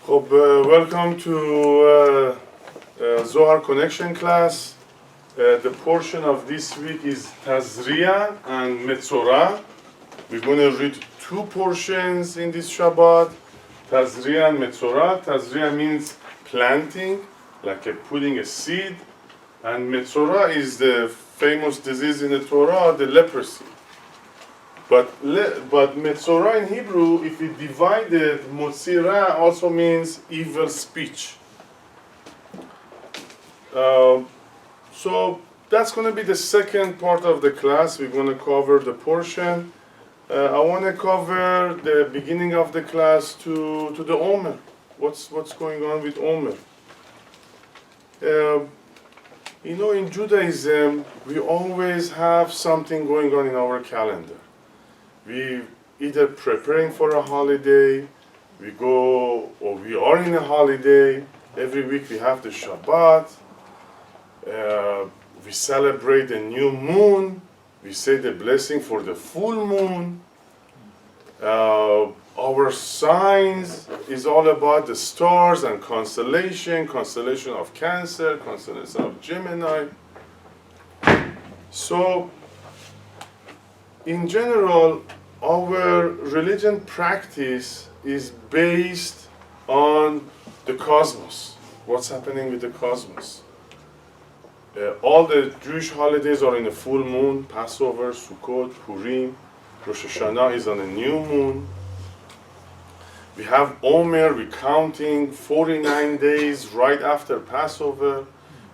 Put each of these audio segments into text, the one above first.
Welcome to Zohar connection class. The portion of this week is Tazria and Metzora. We're going to read two portions in this Shabbat, Tazria and Metzora. Tazria means planting, like putting a seed, and Metzora is the famous disease in the Torah, the leprosy. But Metzora in Hebrew, if we divide it, Motzira also means evil speech. So that's going to be the second part of the class. We're going to cover the portion. I want to cover the beginning of the class to the Omer. What's going on with Omer? In Judaism, we always have something going on in our calendar. We either preparing for a holiday, we are in a holiday. Every week we have the Shabbat. We celebrate the new moon. We say the blessing for the full moon. Our signs is all about the stars and constellation of Cancer, constellation of Gemini. So, in general, our religion practice is based on the cosmos. What's happening with the cosmos? All the Jewish holidays are in the full moon. Passover, Sukkot, Purim, Rosh Hashanah is on a new moon. We have Omer, we're counting 49 days right after Passover.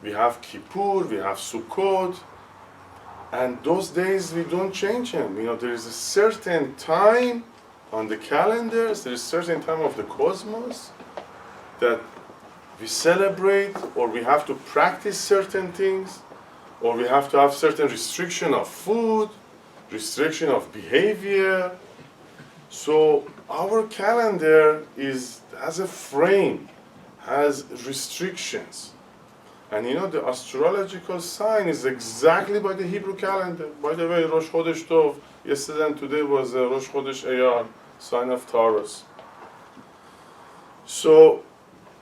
We have Kippur, we have Sukkot. And those days, we don't change them. There is a certain time on the calendars, there is a certain time of the cosmos that we celebrate, or we have to practice certain things, or we have to have certain restriction of food, restriction of behavior. So our calendar has a frame, has restrictions. And the astrological sign is exactly by the Hebrew calendar. By the way, Rosh Chodesh Tov, yesterday and today was Rosh Chodesh Iyar, sign of Taurus. So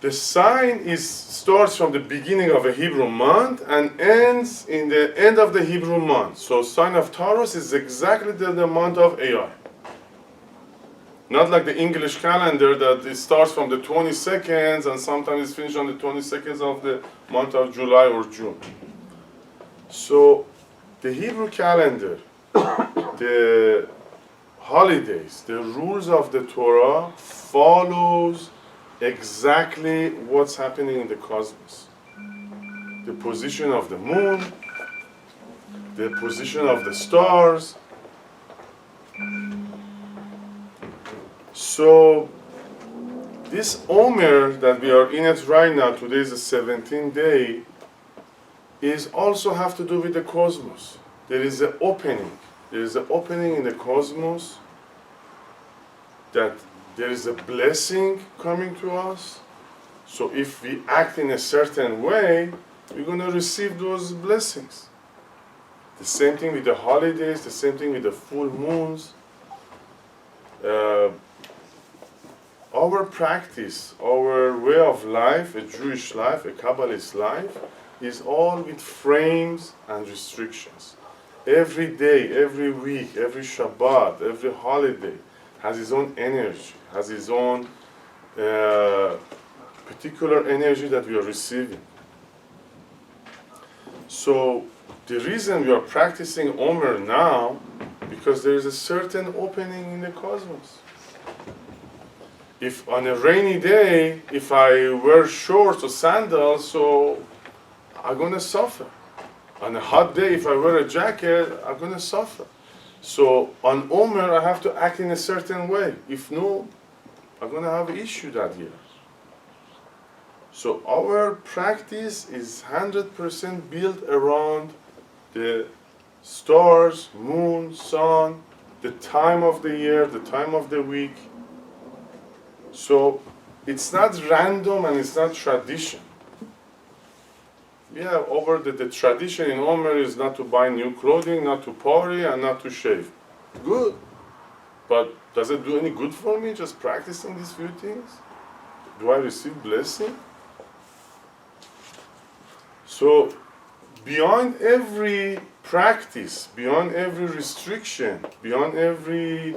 the sign starts from the beginning of a Hebrew month and ends in the end of the Hebrew month. So sign of Taurus is exactly the month of Iyar. Not like the English calendar that it starts from the 22nd and sometimes it's finished on the 22nd of the month of July or June. So the Hebrew calendar, the holidays, the rules of the Torah follows exactly what's happening in the cosmos. The position of the moon, the position of the stars. So, this Omer that we are in it right now, today is the 17th day, is also have to do with the cosmos. There is an opening. There is an opening in the cosmos that there is a blessing coming to us. So if we act in a certain way, we're going to receive those blessings. The same thing with the holidays, the same thing with the full moons. Our practice, our way of life, a Jewish life, a Kabbalist life, is all with frames and restrictions. Every day, every week, every Shabbat, every holiday has its own energy, has its own particular energy that we are receiving. So the reason we are practicing Omer now, because there is a certain opening in the cosmos. If on a rainy day, if I wear shorts or sandals, so I'm going to suffer. On a hot day, if I wear a jacket, I'm going to suffer. So on Omer, I have to act in a certain way. If no, I'm going to have an issue that year. So our practice is 100% built around the stars, moon, sun, the time of the year, the time of the week. So it's not random and it's not tradition. The tradition in Omer is not to buy new clothing, not to party, and not to shave. Good. But does it do any good for me, just practicing these few things? do I receive blessing? So beyond every practice, beyond every restriction, beyond every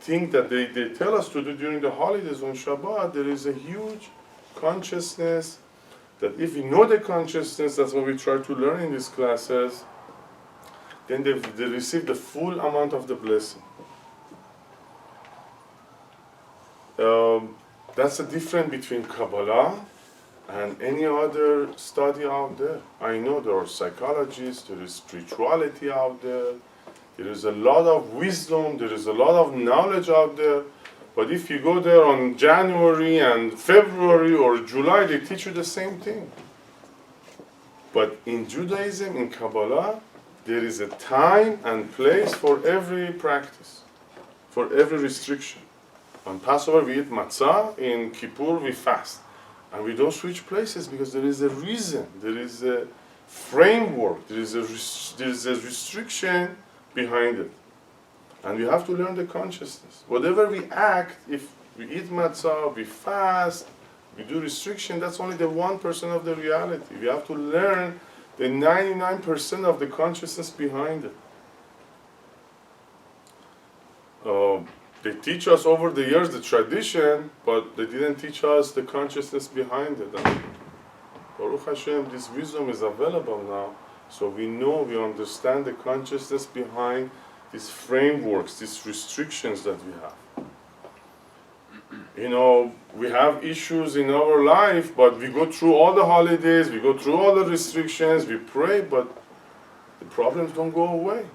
thing that they tell us to do during the holidays on Shabbat, there is a huge consciousness that if we know the consciousness, that's what we try to learn in these classes, then they receive the full amount of the blessing. That's the difference between Kabbalah and any other study out there. I know there are psychologists, there is spirituality out there, there is a lot of wisdom, there is a lot of knowledge out there, but if you go there on January and February or July, they teach you the same thing. But in Judaism, in Kabbalah, there is a time and place for every practice, for every restriction. On Passover, we eat matzah. In Kippur, we fast. And we don't switch places because there is a reason, there is a framework, there is a restriction behind it. And we have to learn the consciousness. Whatever we act, if we eat matzah, we fast, we do restriction, that's only the 1% of the reality. We have to learn the 99% of the consciousness behind it. They teach us over the years the tradition, but they didn't teach us the consciousness behind it. And Baruch Hashem, this wisdom is available now, so we know, we understand the consciousness behind these frameworks, these restrictions that we have. You know, we have issues in our life, but we go through all the holidays, we go through all the restrictions, we pray, but the problems don't go away.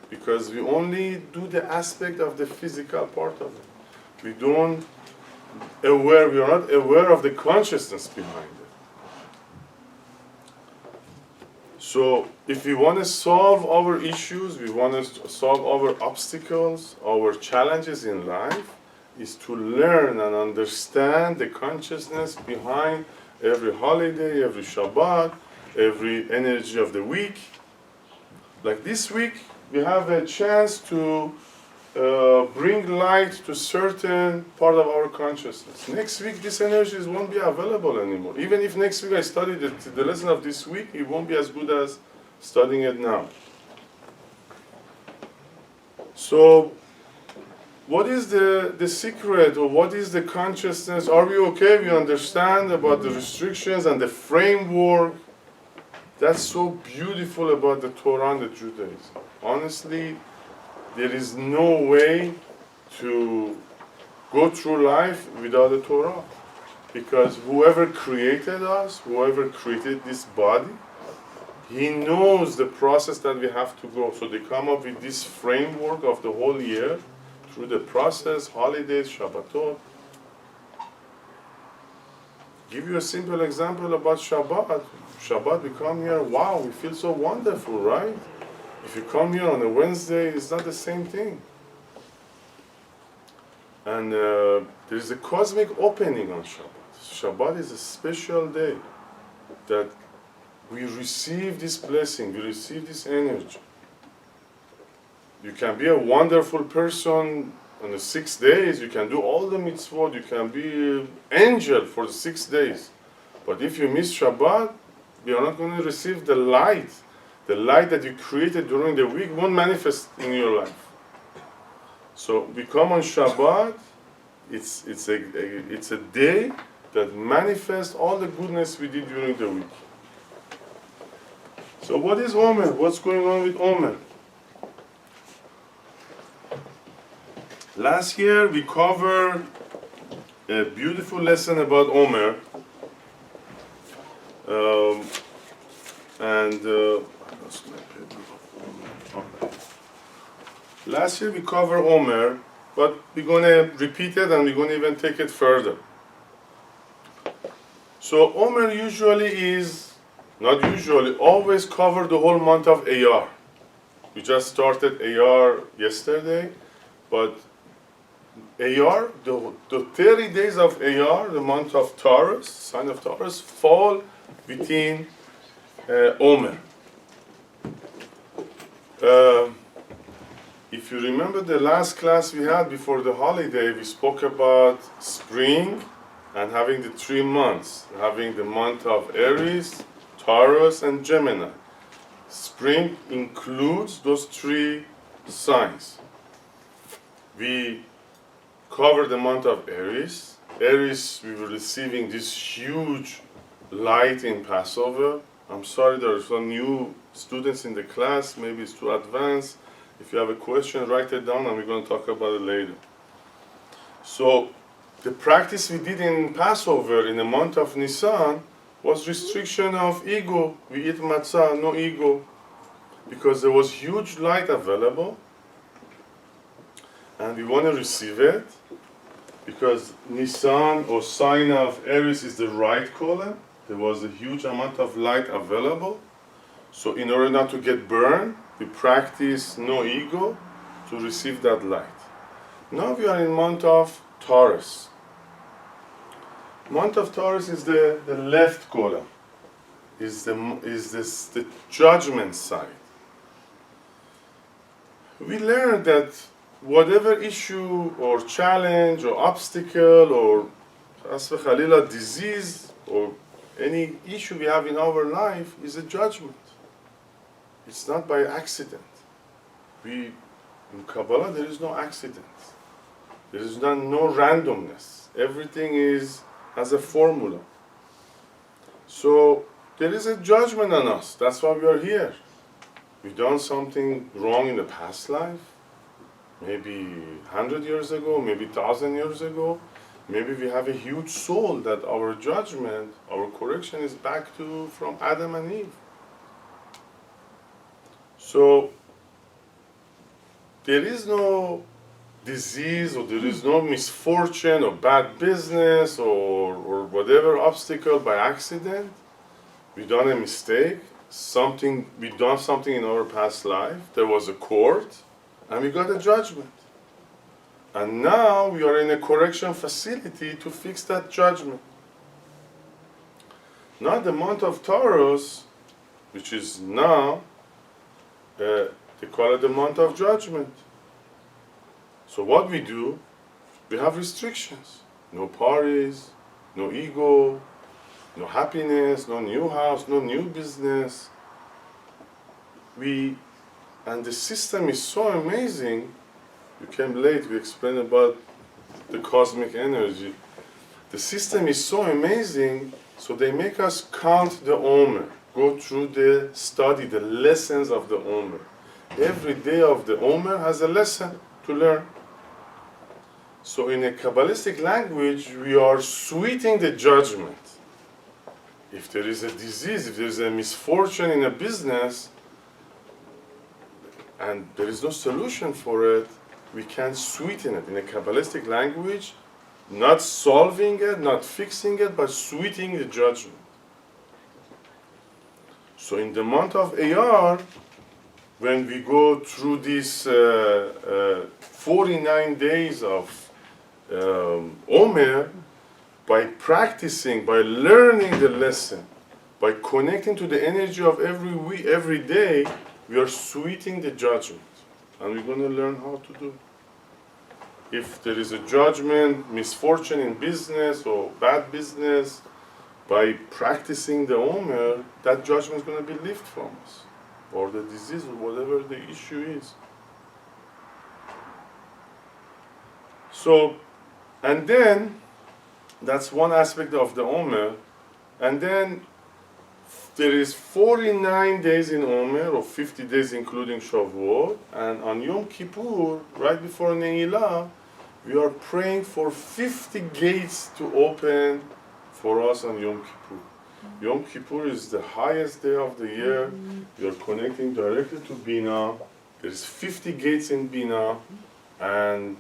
Because we only do the aspect of the physical part of it. We are not aware of the consciousness behind it. So if we want to solve our issues, we want to solve our obstacles, our challenges in life, is to learn and understand the consciousness behind every holiday, every Shabbat, every energy of the week. Like this week, we have a chance to bring light to certain part of our consciousness. Next week, this energy won't be available anymore. Even if next week I study the lesson of this week, it won't be as good as studying it now. So, what is the secret, or what is the consciousness? Are we okay? We understand about the restrictions and the framework. That's so beautiful about the Torah and the Judaism. Honestly, there is no way to go through life without the Torah. Because whoever created us, whoever created this body, he knows the process that we have to go. So they come up with this framework of the whole year through the process, holidays, Shabbatot. Give you a simple example about Shabbat. Shabbat, we come here, wow, we feel so wonderful, right? If you come here on a Wednesday, it's not the same thing. And there is a cosmic opening on Shabbat. Shabbat is a special day that we receive this blessing, we receive this energy. You can be a wonderful person on the 6 days, you can do all the mitzvot, you can be an angel for the 6 days. But if you miss Shabbat, you are not going to receive the light. The light that you created during the week won't manifest in your life. So we come on Shabbat, it's a day that manifests all the goodness we did during the week. So what is Omer? What's going on with Omer? Last year we covered a beautiful lesson about Omer. Last year we covered Omer, but we're going to repeat it and we're going to even take it further. So Omer always cover the whole month of Iyar. We just started Iyar yesterday, but Iyar, the 30 days of Iyar, the month of Taurus, sign of Taurus, fall within Omer. If you remember the last class we had before the holiday, we spoke about spring and having the 3 months, having the month of Aries, Taurus, and Gemini. Spring includes those 3 signs. We cover the month of Aries. Aries, we were receiving this huge light in Passover. I'm sorry, there are some new students in the class, maybe it's too advanced. If you have a question, write it down and we're going to talk about it later. So, the practice we did in Passover in the month of Nisan was restriction of ego. We eat matzah, no ego, because there was huge light available and we want to receive it because Nisan or sign of Aries is the right column. There was a huge amount of light available. So in order not to get burned, we practice no ego to receive that light. Now we are in month of Taurus. Month of Taurus is the left column, is the judgment side. We learned that whatever issue or challenge or obstacle or khalila disease or any issue we have in our life is a judgment. It's not by accident. In Kabbalah there is no accident. There is no randomness. Everything has a formula. So there is a judgment on us. That's why we are here. We've done something wrong in the past life, maybe 100 years ago, maybe 1,000 years ago. Maybe we have a huge soul that our judgment, our correction is back to from Adam and Eve. So there is no disease or there is no misfortune or bad business or whatever obstacle by accident. We done a mistake, we done something in our past life, there was a court, and we got a judgment. And now we are in a correction facility to fix that judgment. Now the month of Taurus, which is now, they call it the month of judgment. So what we do, we have restrictions. No parties, no ego, no happiness, no new house, no new business. And the system is so amazing. You came late, we explained about the cosmic energy. The system is so amazing, so they make us count the Omer, go through the study, the lessons of the Omer. Every day of the Omer has a lesson to learn. So in a Kabbalistic language, we are sweetening the judgment. If there is a disease, if there is a misfortune in a business, and there is no solution for it, we can sweeten it in a Kabbalistic language, not solving it, not fixing it, but sweetening the judgment. So in the month of Iyar, when we go through these 49 days of Omer, by practicing, by learning the lesson, by connecting to the energy of every day, we are sweetening the judgment. And we're going to learn how to do. If there is a judgment, misfortune in business or bad business, by practicing the Omer, that judgment is going to be lifted from us. Or the disease or whatever the issue is. So, and then, that's one aspect of the Omer. And then, there is 49 days in Omer, or 50 days including Shavuot. And on Yom Kippur, right before Ne'ilah, we are praying for 50 gates to open for us on Yom Kippur. Yom Kippur is the highest day of the year. We are connecting directly to Bina. There's 50 gates in Bina, and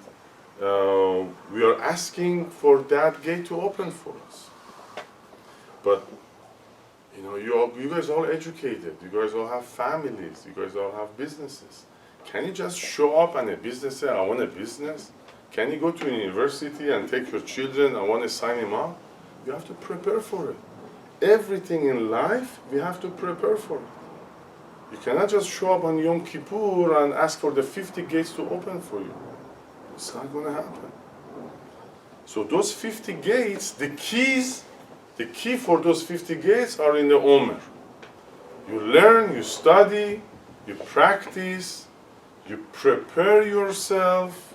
we are asking for that gate to open for us. But you guys all educated. You guys all have families. You guys all have businesses. Can you just show up and a business say, I want a business? Can you go to a university and take your children, I want to sign them up? You have to prepare for it. Everything in life, we have to prepare for it. You cannot just show up on Yom Kippur and ask for the 50 gates to open for you. It's not going to happen. So those 50 gates, the key for those 50 gates are in the Omer. You learn, you study, you practice, you prepare yourself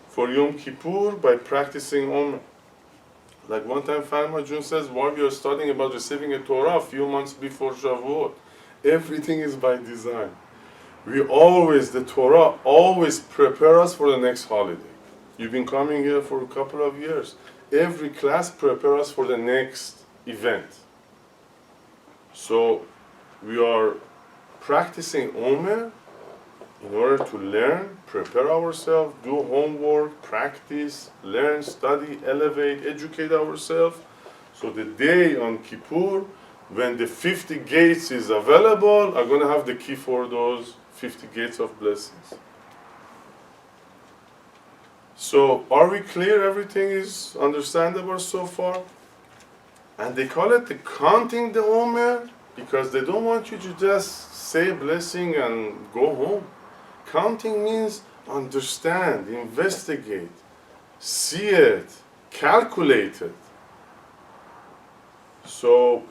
for Yom Kippur by practicing Omer. Like one time Farma Jun says, while we are studying about receiving a Torah a few months before Shavuot, everything is by design. The Torah always prepare us for the next holiday. You've been coming here for a couple of years. Every class prepare us for the next event. So we are practicing Omer in order to learn, prepare ourselves, do homework, practice, learn, study, elevate, educate ourselves. So the day on Kippur, when the 50 gates is available, I'm going to have the key for those 50 gates of blessings. So are we clear? Everything is understandable so far? And they call it the counting the Omer because they don't want you to just say a blessing and go home. Counting means understand, investigate, see it, calculate it. So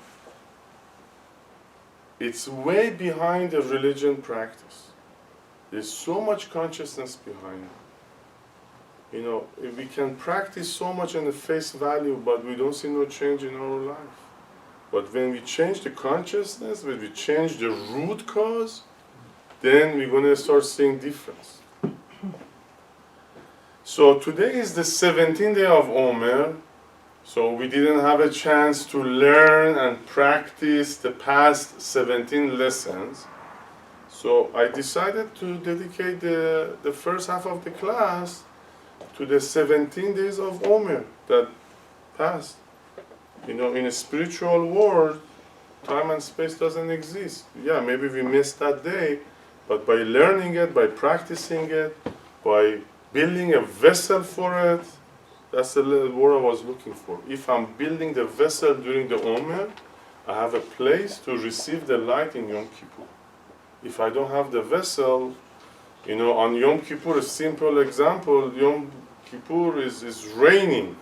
it's way behind the religion practice. There's so much consciousness behind it. You know, if we can practice so much in the face value, but we don't see no change in our life. But when we change the consciousness, when we change the root cause, then we're going to start seeing difference. So today is the 17th day of Omer. So we didn't have a chance to learn and practice the past 17 lessons. So I decided to dedicate the first half of the class to the 17 days of Omer that passed. You know, in a spiritual world, time and space doesn't exist. Yeah, maybe we missed that day, but by learning it, by practicing it, by building a vessel for it, that's the word I was looking for. If I'm building the vessel during the Omer, I have a place to receive the light in Yom Kippur. If I don't have the vessel, you know, on Yom Kippur, a simple example, Yom Kippur is raining.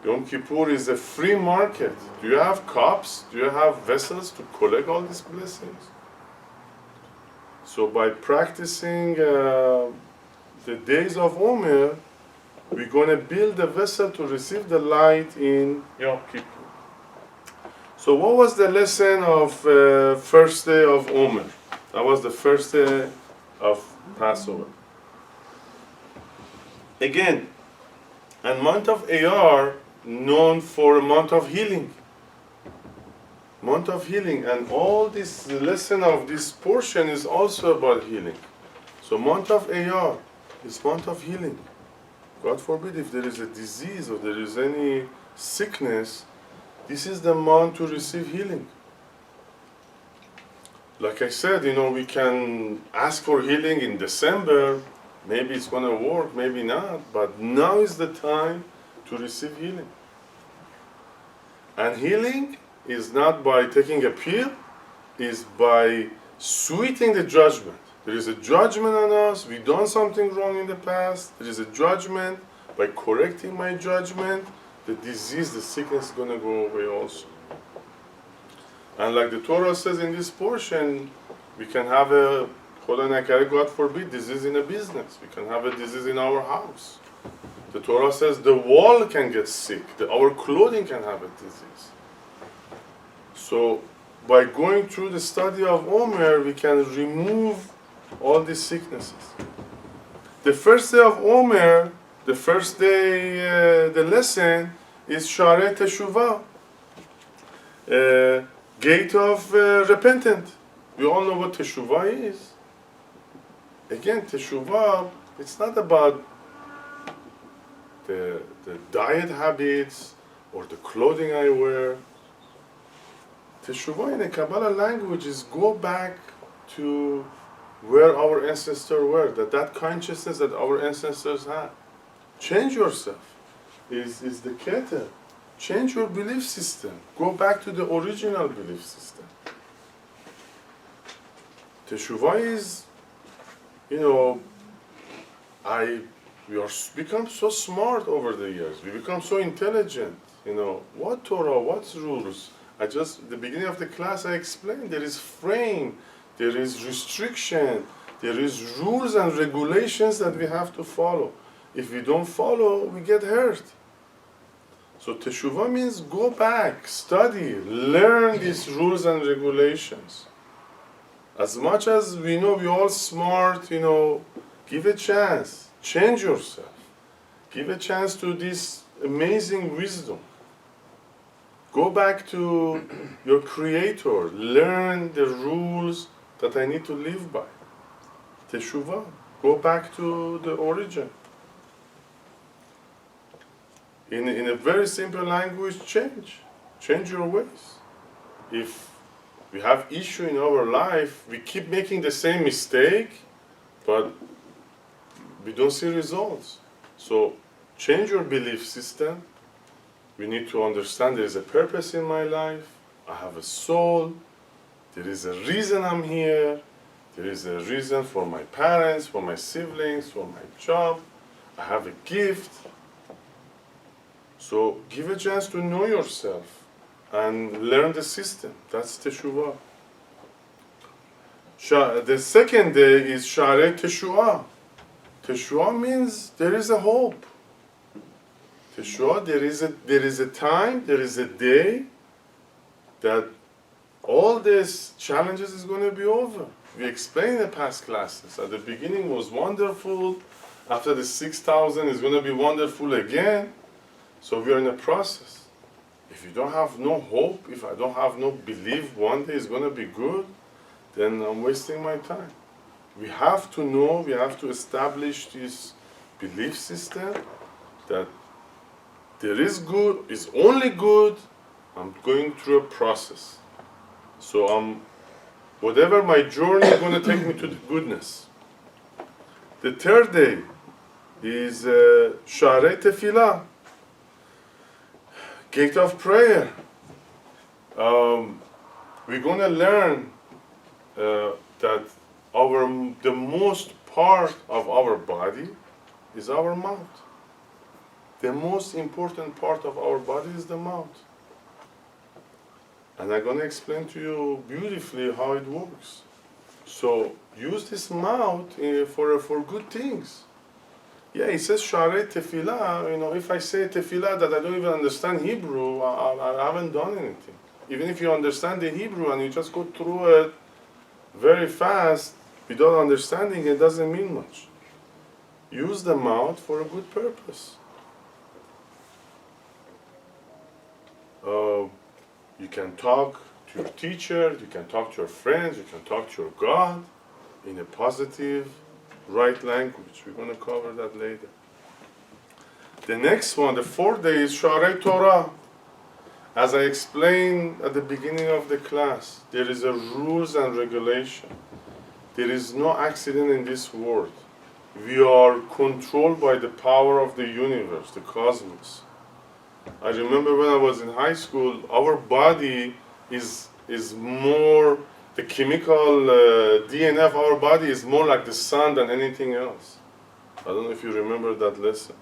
Yom Kippur is a free market. Do you have cups? Do you have vessels to collect all these blessings? So by practicing the days of Omer, we're going to build a vessel to receive the light in Yom Kippur. So what was the lesson of first day of Omer? That was the first day of Passover. Again, a month of Iyar known for a month of healing. Month of healing, and all this lesson of this portion is also about healing. So month of Iyar is month of healing. God forbid if there is a disease or there is any sickness, this is the month to receive healing. Like I said, you know, we can ask for healing in December. Maybe it's going to work, maybe not. But now is the time to receive healing. And healing is not by taking a pill, is by sweetening the judgment. There is a judgment on us. We've done something wrong in the past. There is a judgment. By correcting my judgment, the disease, the sickness is going to go away also. And like the Torah says in this portion, we can have a, God forbid, disease in a business. We can have a disease in our house. The Torah says the wall can get sick. Our clothing can have a disease. So by going through the study of Omer, we can remove all these sicknesses. The first day of Omer, the first day, the lesson is Sharei Teshuvah, gate of repentant. We all know what Teshuvah is. Again, Teshuvah, it's not about the diet habits or the clothing I wear. Teshuvah in the Kabbalah language is go back to where our ancestors were, that consciousness that our ancestors had. Change yourself is the keter. Change your belief system. Go back to the original belief system. Teshuvah is, you know, I become so smart over the years. We become so intelligent. What Torah, what's rules? At the beginning of the class, I explained there is frame, there is restriction, there is rules and regulations that we have to follow. If we don't follow, we get hurt. So teshuvah means go back, study, learn these rules and regulations. As much as we know we're all smart, give a chance, change yourself. Give a chance to this amazing wisdom. Go back to your creator, learn the rules that I need to live by. Teshuvah, go back to the origin. In a very simple language, change your ways. If we have issue in our life, we keep making the same mistake, but we don't see results. So change your belief system. We need to understand there is a purpose in my life. I have a soul. There is a reason I'm here. There is a reason for my parents, for my siblings, for my job. I have a gift. So give a chance to know yourself and learn the system. That's teshuvah. The second day is Sharei Teshuvah. Teshuvah means there is a hope. Teshuvah, there is a time, there is a day that all these challenges is going to be over. We explained in the past classes. At the beginning was wonderful. After the 6,000 is going to be wonderful again. So we are in a process. If you don't have no hope, if I don't have no belief one day is going to be good, then I'm wasting my time. We have to know, we have to establish this belief system that there is good, is only good. I'm going through a process. So whatever my journey is going to take me to the goodness. The third day is Sharei Tefillah, gate of prayer. We're going to learn that the most part of our body is our mouth. The most important part of our body is the mouth. And I'm going to explain to you beautifully how it works. So use this mouth for good things. Yeah, it says Sharei Tefillah. If I say Tefillah that I don't even understand Hebrew, I haven't done anything. Even if you understand the Hebrew and you just go through it very fast without understanding, it doesn't mean much. Use the mouth for a good purpose. You can talk to your teacher, you can talk to your friends, you can talk to your God in a positive, right language. We're going to cover that later. The next one, the fourth day, is Sharei Torah. As I explained at the beginning of the class, there is a rules and regulation. There is no accident in this world. We are controlled by the power of the universe, the cosmos. I remember when I was in high school, our body is more, the chemical DNA of our body is more like the sun than anything else. I don't know if you remember that lesson.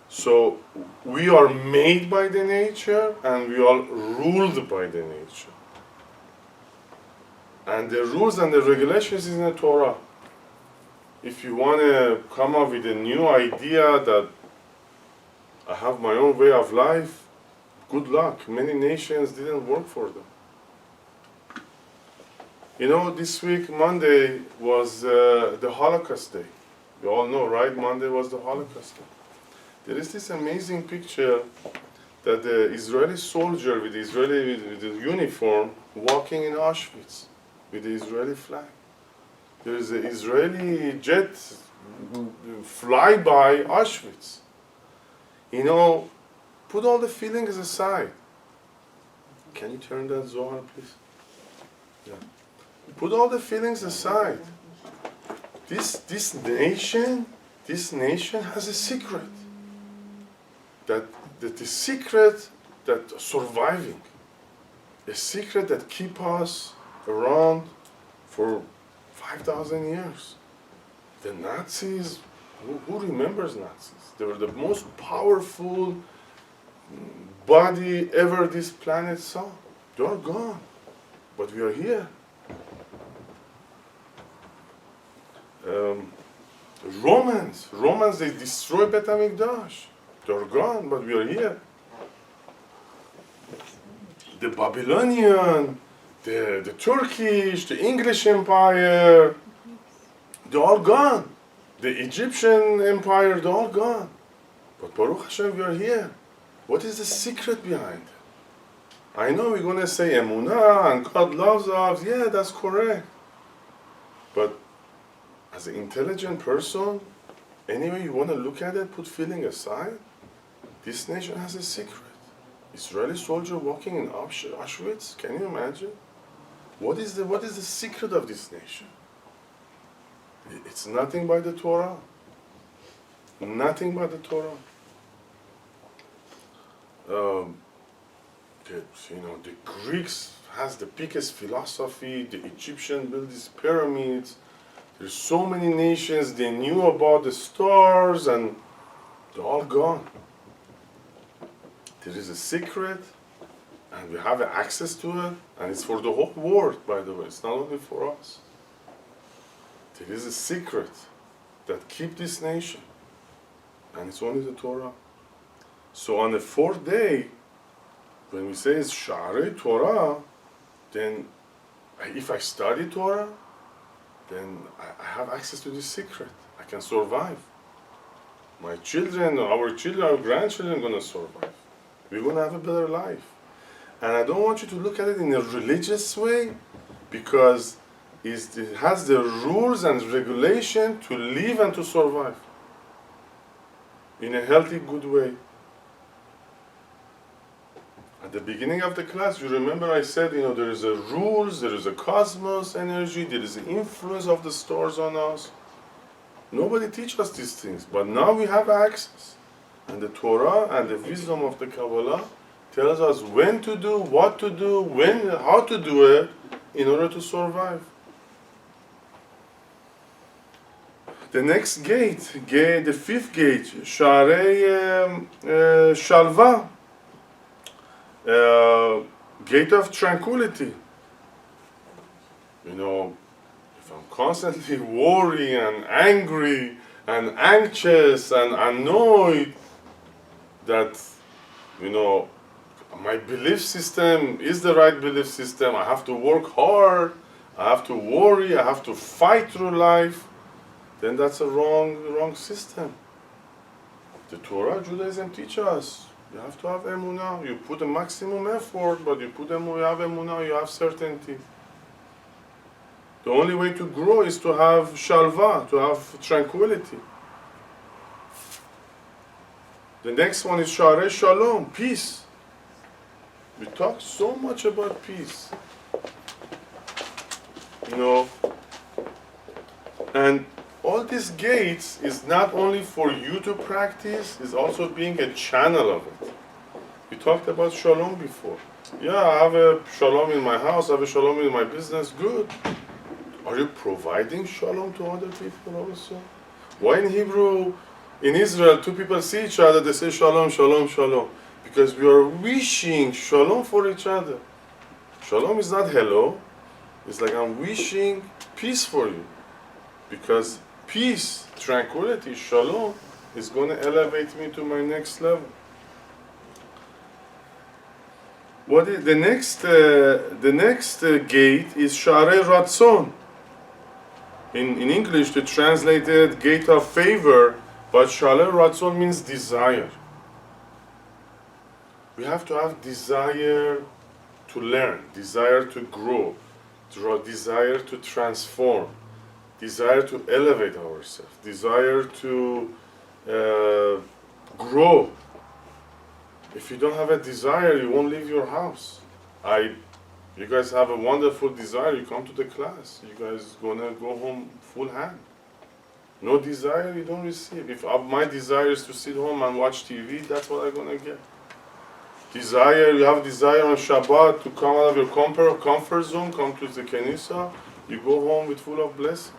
So we are made by the nature and we are ruled by the nature. And the rules and the regulations is in the Torah. If you want to come up with a new idea that I have my own way of life, good luck. Many nations didn't work for them. This week, Monday, was the Holocaust Day. You all know, right? Monday was the Holocaust Day. There is this amazing picture that the Israeli soldier with the uniform walking in Auschwitz with the Israeli flag. There is an Israeli jet fly by Auschwitz. Put all the feelings aside. Can you turn that Zohar, please? Yeah. Put all the feelings aside. This nation has a secret. That the secret that surviving, a secret that keep us around for 5,000 years. The Nazis Who remembers Nazis? They were the most powerful body ever this planet saw. They are gone, but we are here. Romans, they destroyed Bet HaMikdash. They are gone, but we are here. The Babylonian, the Turkish, the English Empire, they're all gone. The Egyptian Empire, they're all gone. But Baruch Hashem, we are here. What is the secret behind it? I know we're going to say Emunah and God loves us. Yeah, that's correct. But as an intelligent person, anyway you want to look at it, put feeling aside, this nation has a secret. Israeli soldier walking in Auschwitz, can you imagine? What is the secret of this nation? It's nothing by the Torah. Nothing but the Torah. The Greeks has the biggest philosophy. The Egyptians built these pyramids. There's so many nations, they knew about the stars, and they're all gone. There is a secret, and we have access to it, and it's for the whole world, by the way. It's not only for us. There is a secret that keeps this nation, and it's only the Torah. So on the fourth day, when we say it's Sha'arei Torah, then if I study Torah, then I have access to this secret. I can survive. My children, our grandchildren are going to survive. We're going to have a better life. And I don't want you to look at it in a religious way, because it has the rules and regulation to live and to survive in a healthy, good way. At the beginning of the class, you remember I said, there is a rules, there is a cosmos energy, there is an influence of the stars on us. Nobody teaches us these things, but now we have access. And the Torah and the wisdom of the Kabbalah tells us when to do, what to do, how to do it in order to survive. The next gate, the fifth gate, Sha'arei Shalva, gate of tranquility. If I'm constantly worried and angry and anxious and annoyed that, my belief system is the right belief system, I have to work hard, I have to worry, I have to fight through life, then that's a wrong system. The Torah, Judaism teach us, you have to have emunah. You put a maximum effort, but you have emunah, you have certainty. The only way to grow is to have shalva, to have tranquility. The next one is Sha'arei Shalom, peace. We talk so much about peace. And all these gates is not only for you to practice, it's also being a channel of it. We talked about shalom before. Yeah, I have a shalom in my house, I have a shalom in my business, good. Are you providing shalom to other people also? Why in Hebrew, in Israel, two people see each other, they say shalom, shalom, shalom. Because we are wishing shalom for each other. Shalom is not hello. It's like I'm wishing peace for you. Because peace, tranquility, shalom is going to elevate me to my next level. What is the next gate is Sha'arei Ratzon. In English, they translated gate of favor, but Sha'arei Ratzon means desire. We have to have desire to learn, desire to grow, desire to transform, desire to elevate ourselves, desire to grow. If you don't have a desire, you won't leave your house. You guys have a wonderful desire, you come to the class. You guys gonna go home full hand. No desire, you don't receive. If my desire is to sit home and watch TV, that's what I'm gonna get. Desire, you have desire on Shabbat to come out of your comfort zone, come to the Kenisa, you go home with full of blessing.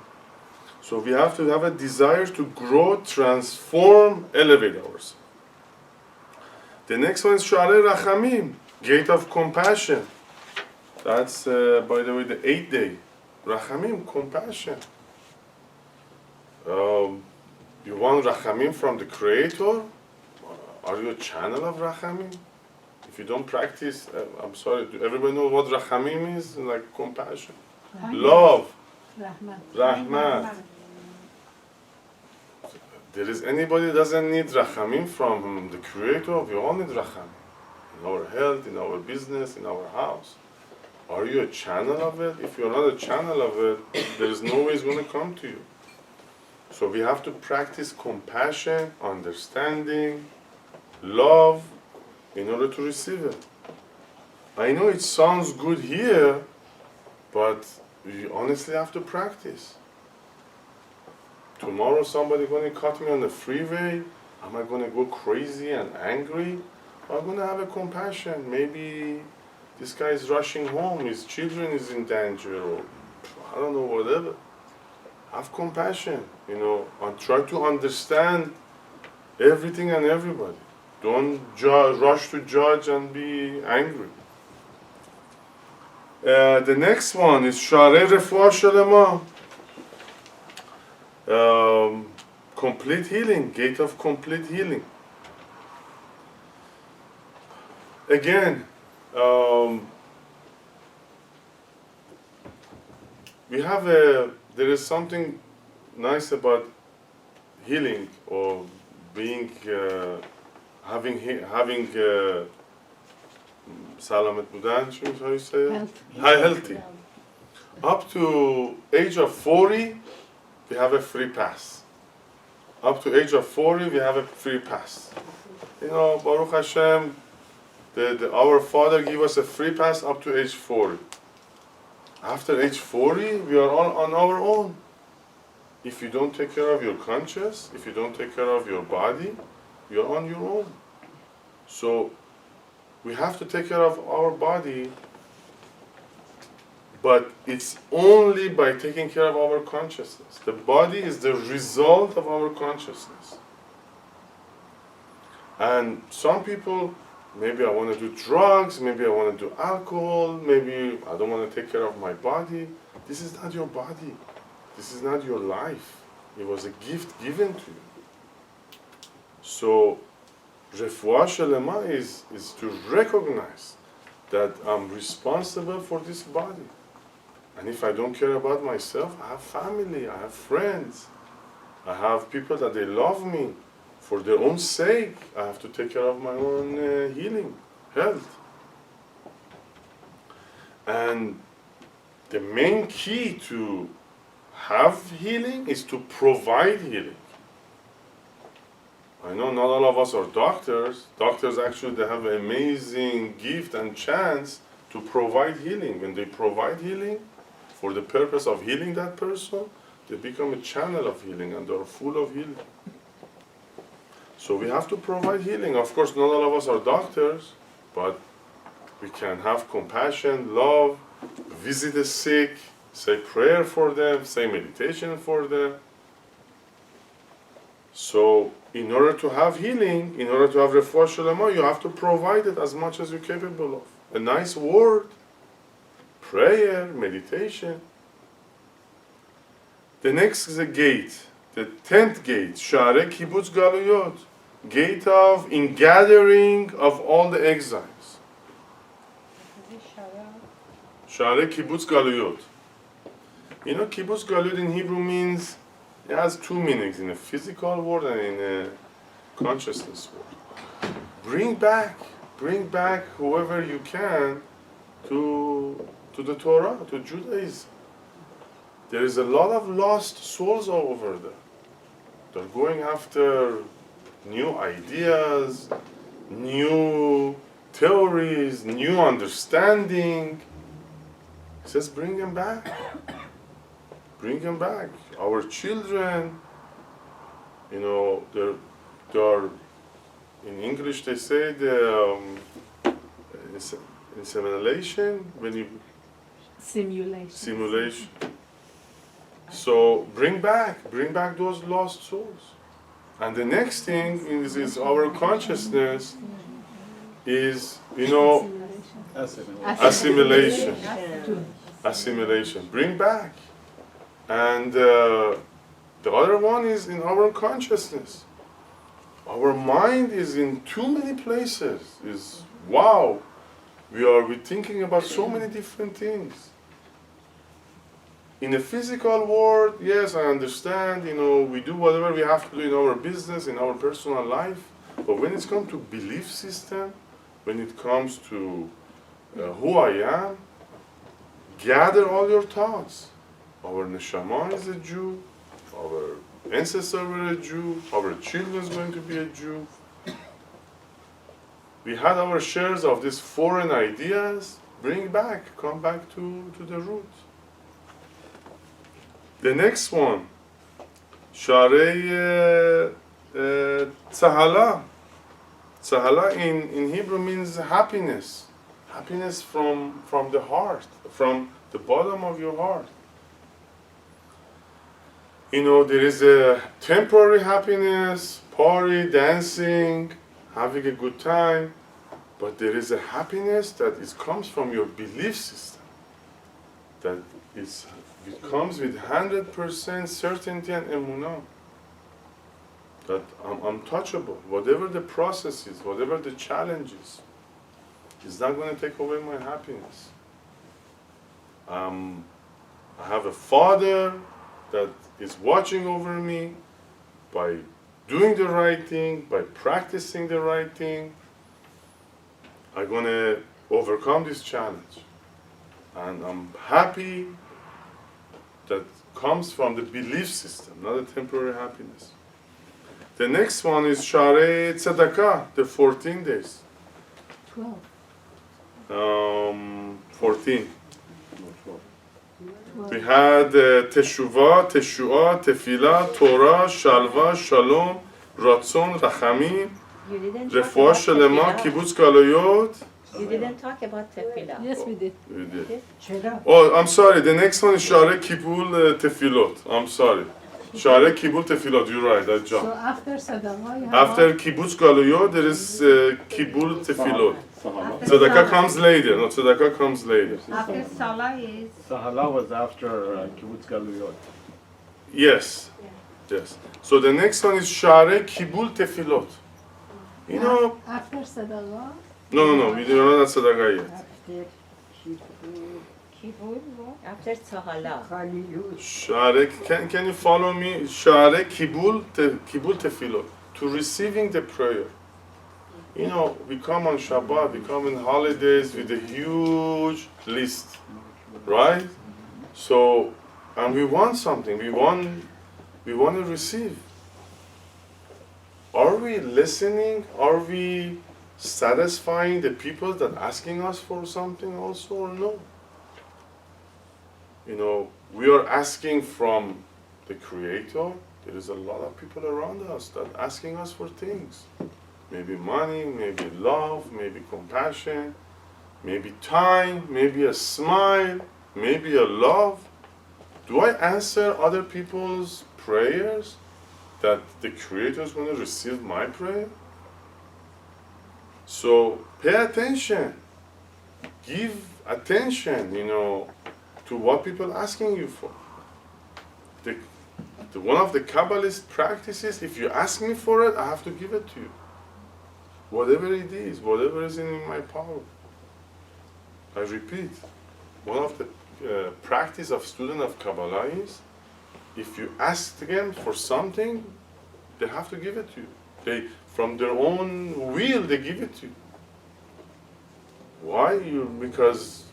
So we have to have a desire to grow, transform, elevate ourselves. The next one is Sha'arei Rachamim, gate of compassion. That's, by the way, the 8th day. Rachamim, compassion. You want Rachamim from the Creator? Are you a channel of Rachamim? If you don't practice, I'm sorry, do everybody know what Rachamim is? Like compassion. Love. Rahmat. There is anybody that doesn't need Rachamim from the Creator? We all need Rachamim. In our health, in our business, in our house. Are you a channel of it? If you're not a channel of it, there is no way it's going to come to you. So we have to practice compassion, understanding, love, in order to receive it. I know it sounds good here, but you honestly have to practice. Tomorrow somebody going to cut me on the freeway. Am I going to go crazy and angry? I'm going to have a compassion. Maybe this guy is rushing home, his children is in danger, or I don't know, whatever. Have compassion, and try to understand everything and everybody. Don't rush to judge and be angry. The next one is Sha'arei Refuah Shelema. Complete healing, gate of complete healing. Again, there is something nice about healing or being, having salamat budan, how you say it? Healthy. Up to age of 40, we have a free pass. Up to age of 40, we have a free pass. Baruch Hashem, our Father gave us a free pass up to age 40. After age 40, we are all on our own. If you don't take care of your conscience, if you don't take care of your body, you're on your own. So we have to take care of our body, but it's only by taking care of our consciousness. The body is the result of our consciousness. And some people, maybe I want to do drugs, maybe I want to do alcohol, maybe I don't want to take care of my body. This is not your body. This is not your life. It was a gift given to you. So, Refuah Shelema is to recognize that I'm responsible for this body. And if I don't care about myself, I have family, I have friends, I have people that they love me. For their own sake, I have to take care of my own healing, health. And the main key to have healing is to provide healing. I know not all of us are doctors. Doctors actually, they have an amazing gift and chance to provide healing. When they provide healing for the purpose of healing that person, they become a channel of healing and they're full of healing. So we have to provide healing. Of course, not all of us are doctors, but we can have compassion, love, visit the sick, say prayer for them, say meditation for them. So in order to have healing, in order to have Refuah Shelema, you have to provide it as much as you're capable of. A nice word, prayer, meditation. The next is a gate, the 10th gate, Sha'arei Kibbutz Galuyot, gate of ingathering of all the exiles. Sha'arei Kibbutz Galuyot. Kibbutz Galuyot in Hebrew means, it has two meanings, in a physical world and in a consciousness world. Bring back whoever you can to the Torah, to Judaism. There is a lot of lost souls all over there. They're going after new ideas, new theories, new understanding. He says, bring them back. Bring them back. Our children, they're in English they say the insemination, when you simulation. So bring back those lost souls. And the next thing is our consciousness is, assimilation. Assimilation. Bring back. And the other one is in our consciousness. Our mind is in too many places. We're thinking about so many different things. In the physical world, yes, I understand, we do whatever we have to do in our business, in our personal life. But when it comes to belief system, when it comes to who I am, gather all your thoughts. Our neshama is a Jew, our ancestors were a Jew, our children is going to be a Jew. We had our shares of these foreign ideas. Come back to the roots. The next one, Sharei Tzahala. Tzahala in Hebrew means happiness. Happiness from the heart, from the bottom of your heart. There is a temporary happiness, party, dancing, having a good time, but there is a happiness that comes from your belief system, that it comes with 100% certainty and emunah, that I'm untouchable. Whatever the process is, whatever the challenge is, it's not going to take away my happiness. I have a father that is watching over me by doing the right thing, by practicing the right thing. I'm going to overcome this challenge. And I'm happy that comes from the belief system, not a temporary happiness. The next one is Sharei Tzedakah, the 14 days. 12. 14. We had Teshuvah, Teshuah, Tefillah, Torah, Shalva, Shalom, Ratzon, Rachamim, Refuah Shelema, Kibbutz Galayot. You didn't talk about tefillah. Yes, we did. We did. Oh, I'm sorry. The next one is Sharei Kibbul Tefilot. I'm sorry. Sharei Kibbul Tefilot. You're right. I So jumped. after Sadaqah, you have After Kibbutz Galayot, there is Kibbul Tefilot. Tzedakah comes later. No, Tzedakah comes later. After Salah is... Sahala was after Kibbutz Galuyot. Yes. Yes. So the next one is Sharei Kibbul Tefilot. after Sadaqah. No. We do not have Tzedakah yet. After Kibbul, after Sahala. Sharei, can you follow me? Sharei Kibbul Tefilot. To receiving the prayer. We come on Shabbat, we come in holidays with a huge list, right? So, and we want something, we want to receive. Are we listening? Are we satisfying the people that asking us for something also or no? We are asking from the Creator. There is a lot of people around us that are asking us for things. Maybe money, maybe love, maybe compassion, maybe time, maybe a smile, maybe a love. Do I answer other people's prayers that the Creator is going to receive my prayer? So pay attention. Give attention, to what people are asking you for. One of the Kabbalist practices, if you ask me for it, I have to give it to you. Whatever it is, whatever is in my power. I repeat, one of the practice of student of Kabbalah is, if you ask them for something, they have to give it to you. From their own will, they give it to you. Why? Because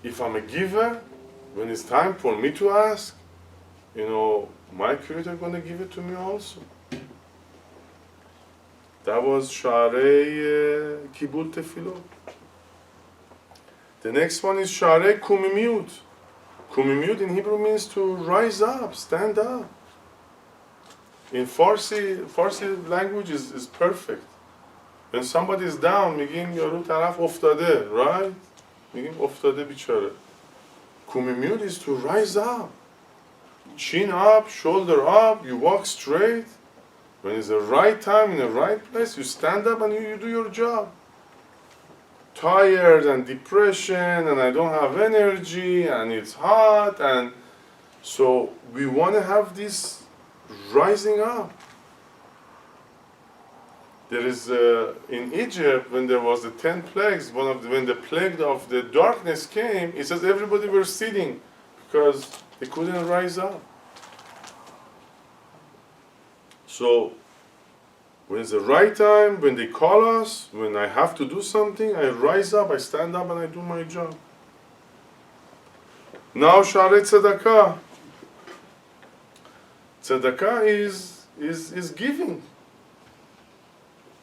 if I'm a giver, when it's time for me to ask, my Creator is going to give it to me also. That was Sharei Kibbul Tefilot. The next one is Sharei Kumimiyut. Kumimiyut in Hebrew means to rise up, stand up. In Farsi language is perfect. When somebody is down, میگیم یارو طرف افتاده, right? میگیم افتاده بیچاره. Kumimiyut is to rise up. chin up, shoulder up, you walk straight. When it's the right time in the right place, you stand up and you do your job. Tired and depression and I don't have energy and it's hot, and so we want to have this rising up. There is in Egypt, when there was the 10 plagues, when the plague of the darkness came, it says everybody were sitting because they couldn't rise up. So when it's the right time, when they call us, when I have to do something, I rise up, I stand up, and I do my job. Now, Sharet Tzedakah. Tzedakah is giving.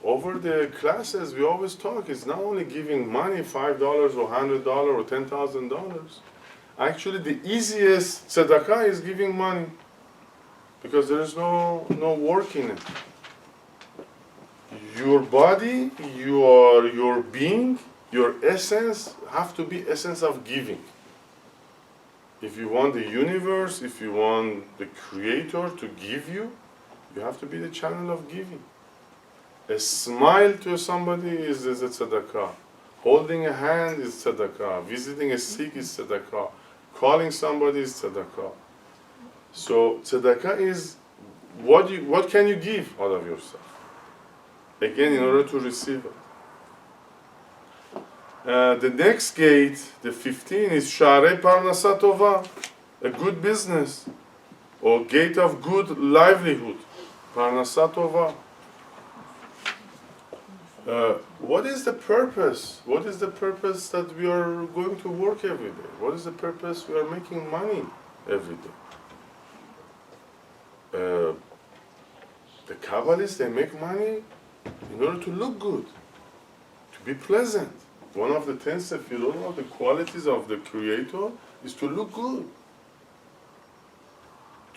Over the classes, we always talk, it's not only giving money, $5 or $100 or $10,000. Actually, the easiest tzedakah is giving money because there is no work in it. Your body, your being, your essence have to be essence of giving. If you want the universe, if you want the Creator to give you, you have to be the channel of giving. A smile to somebody is a tzedakah. Holding a hand is tzedakah. Visiting a sick is tzedakah. Calling somebody is tzedakah. So tzedakah is what can you give out of yourself? Again, in order to receive it. The next gate, the 15, is Sharei Parnasa Tova, a good business, or gate of good livelihood. Parnasa Tova. What is the purpose? What is the purpose that we are going to work every day? What is the purpose we are making money every day? The Kabbalists, they make money in order to look good, to be pleasant. One of the 10 sefirot of the qualities of the Creator is to look good.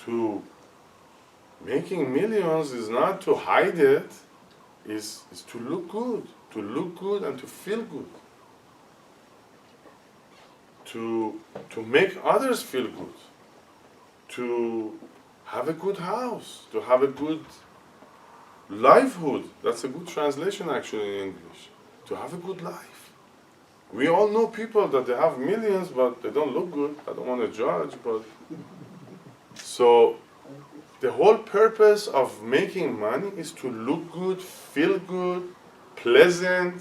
To making millions is not to hide it, is to look good and to feel good. To make others feel good. To have a good house, to have a good livelihood. That's a good translation actually in English. To have a good life. We all know people that they have millions but they don't look good. I don't want to judge, but so the whole purpose of making money is to look good, feel good, pleasant,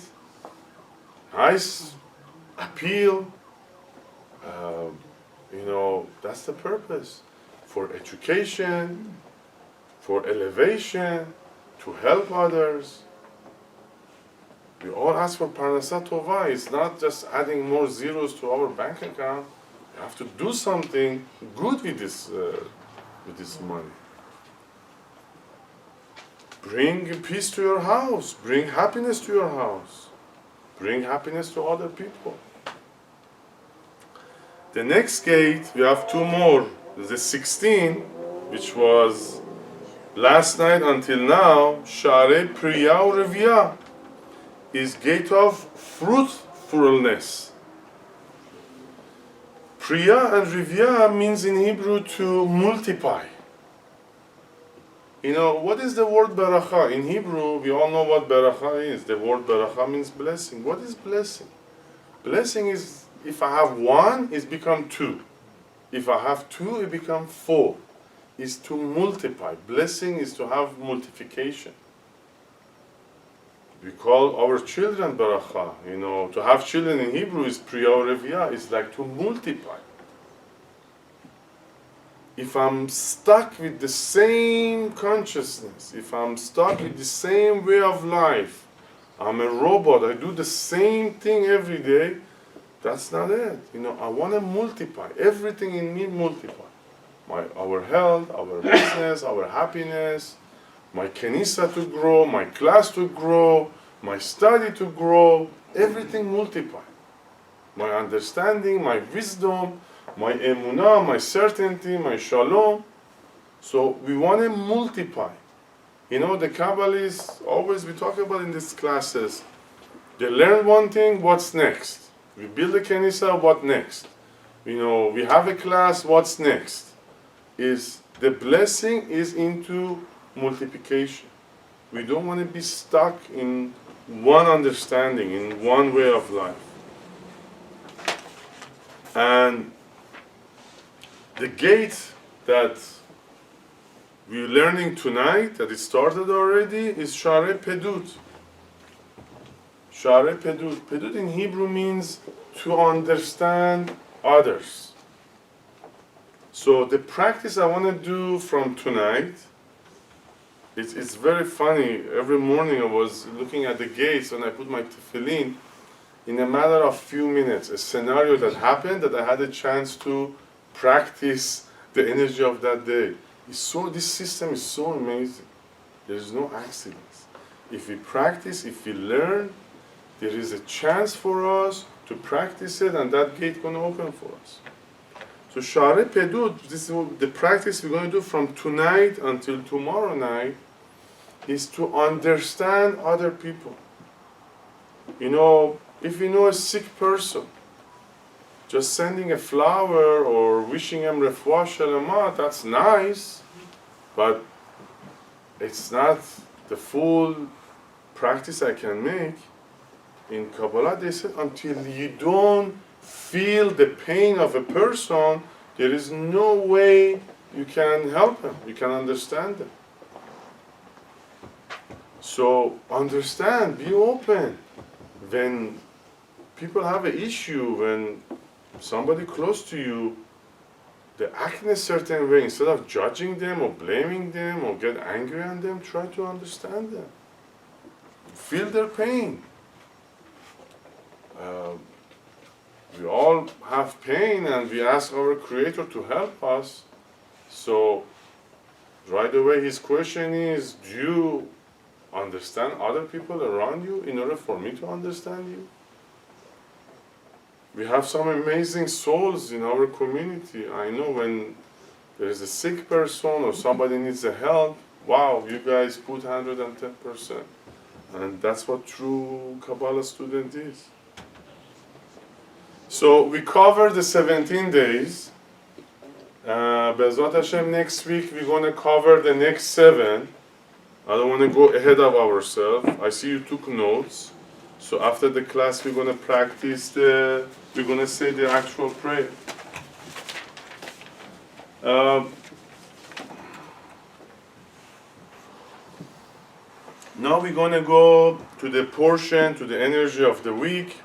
nice, appeal. That's the purpose. For education, for elevation, to help others. We all ask for Parnasa Tova. It's not just adding more zeros to our bank account. We have to do something good with this money. Bring peace to your house. Bring happiness to your house. Bring happiness to other people. The next gate, we have two more. The 16, which was last night until now, Sharei Priya Revia, is gate of fruitfulness. Priya and Revia means in Hebrew to multiply. What is the word beracha? In Hebrew, we all know what beracha is. The word beracha means blessing. What is blessing? Blessing is, if I have one, it's become two. If I have two, it becomes four. It's to multiply. Blessing is to have multiplication. We call our children beracha. To have children in Hebrew is priya revia. It's like to multiply. If I'm stuck with the same consciousness, if I'm stuck with the same way of life, I'm a robot, I do the same thing every day, that's not it. I want to multiply. Everything in me multiply. Our health, our business, our happiness, my kenisa to grow, my class to grow, my study to grow, everything multiply. My understanding, my wisdom, my emunah, my certainty, my shalom. So we want to multiply. The Kabbalists, always we talk about in these classes, they learn one thing, what's next? We build a kenisa, what next? We have a class, what's next? is the blessing is into multiplication. We don't want to be stuck in one understanding, in one way of life. And the gate that we're learning tonight, that it started already, is Share Pedut. Share Pedut. Pedut in Hebrew means to understand others. So the practice I want to do from tonight, it's very funny. Every morning I was looking at the gates when I put my tefillin. In a matter of few minutes, a scenario that happened that I had a chance to practice the energy of that day. This system is so amazing. There is no accidents. If we practice, if we learn, there is a chance for us to practice it, and that gate going to open for us. So Share Pedut, this is the practice we're going to do from tonight until tomorrow night, is to understand other people. You know, if you know a sick person, just sending a flower or wishing him refuah shalema, that's nice, but it's not the full practice I can make. In Kabbalah, they said, until you don't feel the pain of a person, there is no way you can help him, you can understand him. So understand, be open. When people have an issue, when somebody close to you, they act in a certain way, instead of judging them or blaming them or get angry on them, try to understand them. Feel their pain. We all have pain and we ask our Creator to help us. So right away his question is, do you understand other people around you in order for me to understand you? We have some amazing souls in our community. I know when there is a sick person or somebody needs a help, wow, you guys put 110%. And that's what true Kabbalah student is. So we covered the 17 days. Be'ezrat Hashem, next week we're going to cover the next 7. I don't want to go ahead of ourselves. I see you took notes. So after the class we're going to practice we're going to say the actual prayer. Now we're going to go to the portion, to the energy of the week.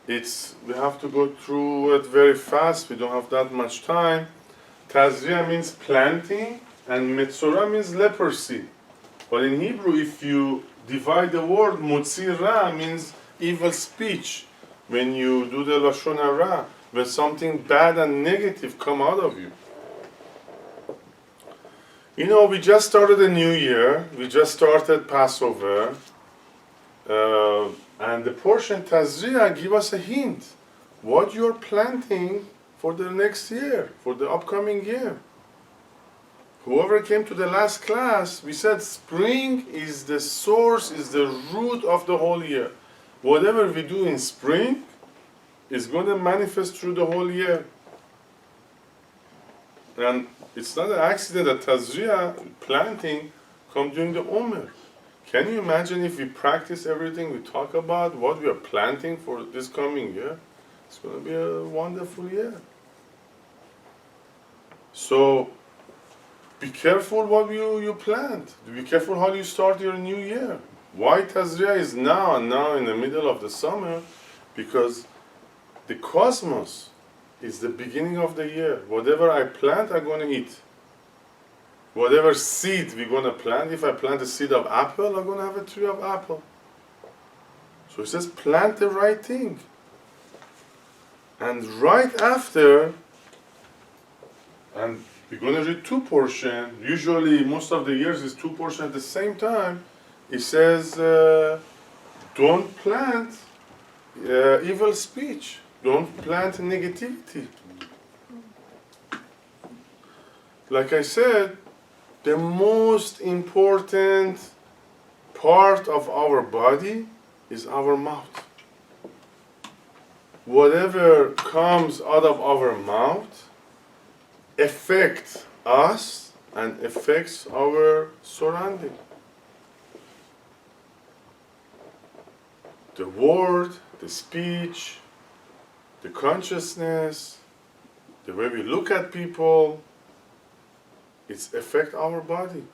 We have to go through it very fast. We don't have that much time. Tazria means planting, and Metzora means leprosy. But in Hebrew, if you divide the word, motzi ra means evil speech. When you do the lashon hara, when something bad and negative come out of you. You know, we just started a new year. We just started Passover. And the portion Tazria give us a hint. What you're planting for the next year, for the upcoming year. Whoever came to the last class, we said spring is the source, is the root of the whole year. Whatever we do in spring is going to manifest through the whole year. And it's not an accident that Tazria, planting, come during the Omer. Can you imagine if we practice everything we talk about, what we are planting for this coming year? It's going to be a wonderful year. So, be careful what you plant. Be careful how you start your new year. Why Tazria is now in the middle of the summer? Because the cosmos is the beginning of the year. Whatever I plant, I'm going to eat. Whatever seed we're going to plant, if I plant a seed of apple, I'm going to have a tree of apple. So it says plant the right thing. And right after, and we're going to read 2 portions. Usually, most of the years is 2 portions at the same time. It says, don't plant evil speech. Don't plant negativity. Like I said, the most important part of our body is our mouth. Whatever comes out of our mouth affect us and affects our surrounding. The word, the speech, the consciousness, the way we look at people, it's affect our body.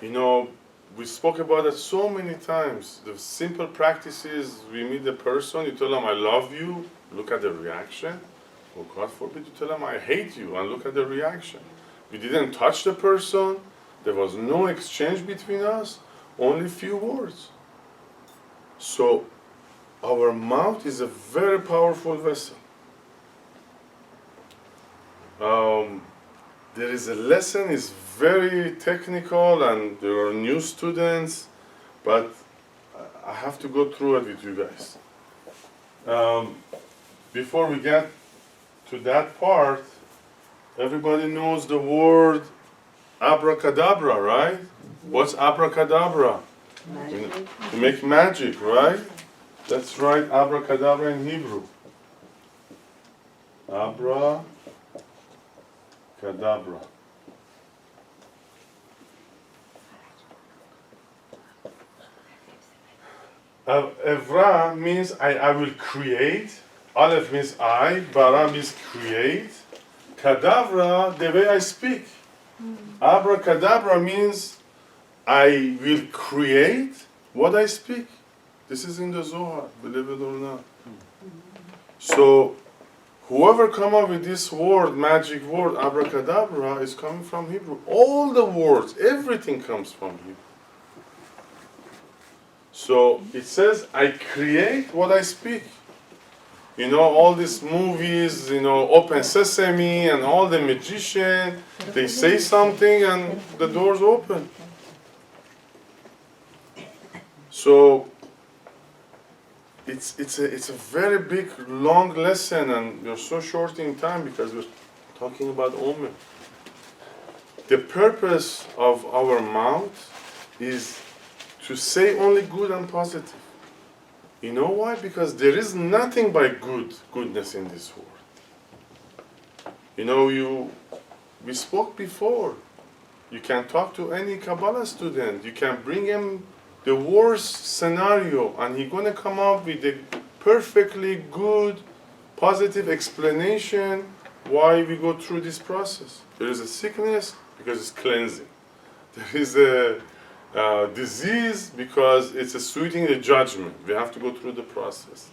You know, we spoke about it so many times. The simple practices, we meet a person, you tell them, I love you, look at the reaction. Or God forbid, you tell them, I hate you, and look at the reaction. We didn't touch the person, there was no exchange between us, only few words. So, our mouth is a very powerful vessel. There is a lesson, it's very technical, and there are new students, but I have to go through it with you guys. Before we get to that part, everybody knows the word abracadabra, right? What's abracadabra? To make magic, right? That's right, abracadabra in Hebrew. Abracadabra. Evra means I will create. Aleph means I. Bara means create. Kadavra, the way I speak. Abracadabra means I will create what I speak. This is in the Zohar, believe it or not. So, whoever come up with this word, magic word, abracadabra, is coming from Hebrew. All the words, everything comes from Hebrew. So, it says, I create what I speak. You know, all these movies, you know, Open Sesame and all the magician, they say something and the doors open. So, it's a very big, long lesson, and we're so short in time because we're talking about Omer. The purpose of our mouth is to say only good and positive. You know why? Because there is nothing but goodness in this world. You know, we spoke before. You can talk to any Kabbalah student. You can bring him the worst scenario, and he's going to come up with a perfectly good, positive explanation why we go through this process. There is a sickness because it's cleansing. There is a disease because it's a sweetening the judgment. We have to go through the process.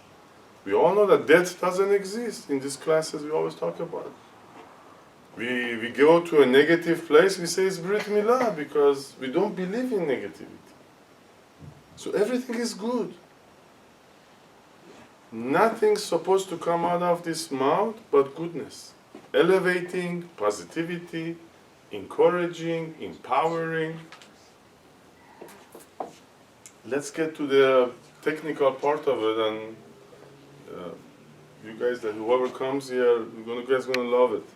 We all know that death doesn't exist. In these classes, we always talk about it. We go to a negative place, we say it's Brit Milah because we don't believe in negativity. So everything is good. Nothing's supposed to come out of this mouth but goodness. Elevating, positivity, encouraging, empowering. Let's get to the technical part of it, and you guys, whoever comes here, you guys are gonna love it.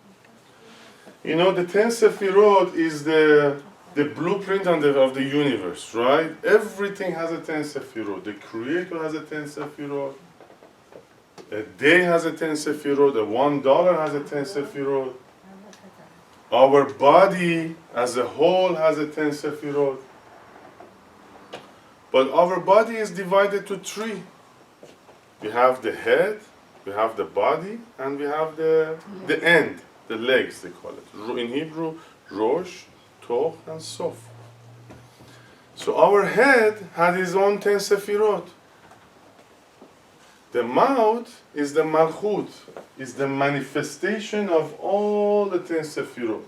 You know, the 10 Sefirot is the blueprint of the universe, right? Everything has a 10 Sefirot. The Creator has a 10 Sefirot. A day has a 10 Sefirot. A $1 has a 10 Sefirot. Our body as a whole has a 10 Sefirot. But our body is divided to three. We have the head, we have the body, and we have the end, the legs, they call it. In Hebrew, Rosh, Toch, and Sof. So our head had his own 10 Sefirot. The mouth is the Malchut, is the manifestation of all the 10 Sefirot.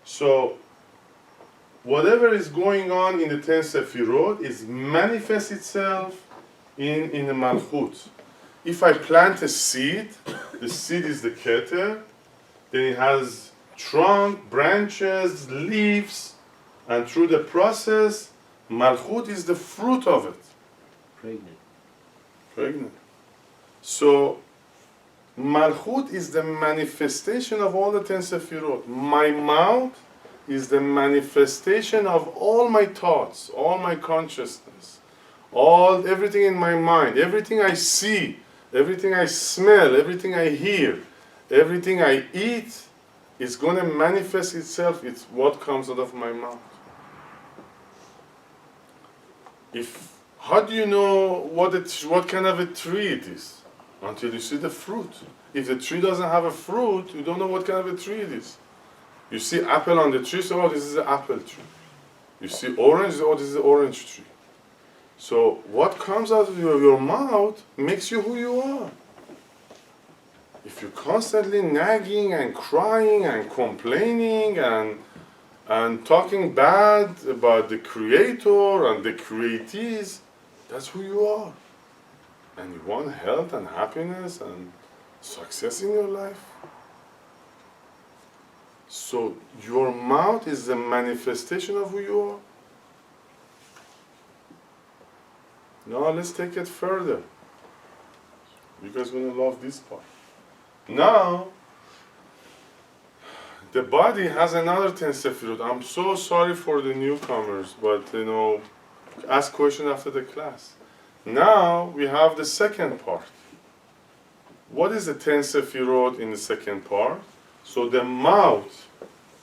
So, whatever is going on in the 10 Sefirot is manifests itself in the Malchut. If I plant a seed, the seed is the Keter, then it has trunk, branches, leaves, and through the process, Malchut is the fruit of it. Pregnant. So, Malchut is the manifestation of all the 10 Sefirot. My mouth is the manifestation of all my thoughts, all my consciousness, everything in my mind, everything I see, everything I smell, everything I hear, everything I eat is going to manifest itself. It's what comes out of my mouth. How do you know what kind of a tree it is? Until you see the fruit. If the tree doesn't have a fruit, you don't know what kind of a tree it is. You see apple on the tree, so this is an apple tree. You see orange, this is an orange tree. So what comes out of your mouth makes you who you are. If you're constantly nagging and crying and complaining and talking bad about the creator and the createes, that's who you are. And you want health and happiness and success in your life. So your mouth is the manifestation of who you are. Now let's take it further. You guys are going to love this part. Now, the body has another 10 sefirot. I'm so sorry for the newcomers, but ask question after the class. Now we have the second part. What is the 10 sefirot in the second part? So the mouth